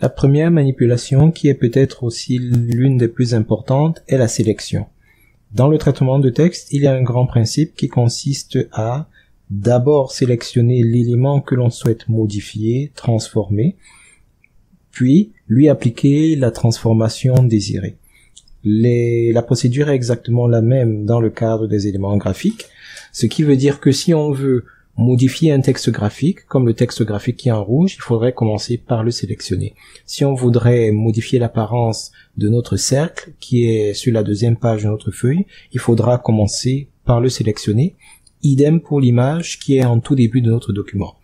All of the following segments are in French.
La première manipulation, qui est peut-être aussi l'une des plus importantes, est la sélection. Dans le traitement de texte, il y a un grand principe qui consiste à d'abord sélectionner l'élément que l'on souhaite modifier, transformer, puis lui appliquer la transformation désirée. La procédure est exactement la même dans le cadre des éléments graphiques, ce qui veut dire que si on veut modifier un texte graphique, comme le texte graphique qui est en rouge, il faudrait commencer par le sélectionner. Si on voudrait modifier l'apparence de notre cercle, qui est sur la deuxième page de notre feuille, il faudra commencer par le sélectionner. Idem pour l'image qui est en tout début de notre document.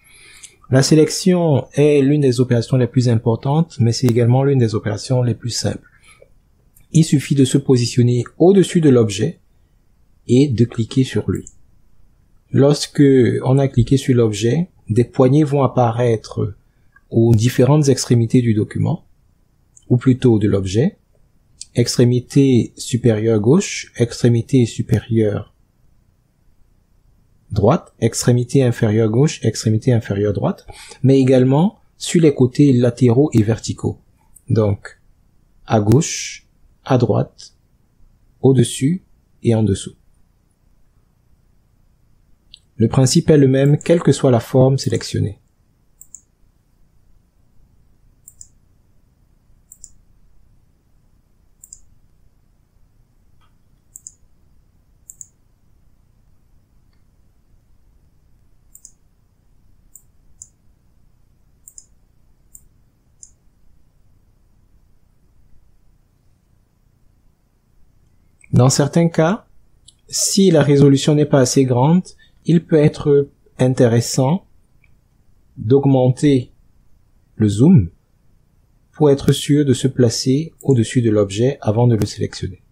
La sélection est l'une des opérations les plus importantes, mais c'est également l'une des opérations les plus simples. Il suffit de se positionner au-dessus de l'objet et de cliquer sur lui. Lorsque on a cliqué sur l'objet, des poignées vont apparaître aux différentes extrémités du document, ou plutôt de l'objet, extrémité supérieure gauche, extrémité supérieure droite, extrémité inférieure gauche, extrémité inférieure droite, mais également sur les côtés latéraux et verticaux. Donc, à gauche, à droite, au-dessus et en dessous. Le principe est le même, quelle que soit la forme sélectionnée. Dans certains cas, si la résolution n'est pas assez grande, il peut être intéressant d'augmenter le zoom pour être sûr de se placer au-dessus de l'objet avant de le sélectionner.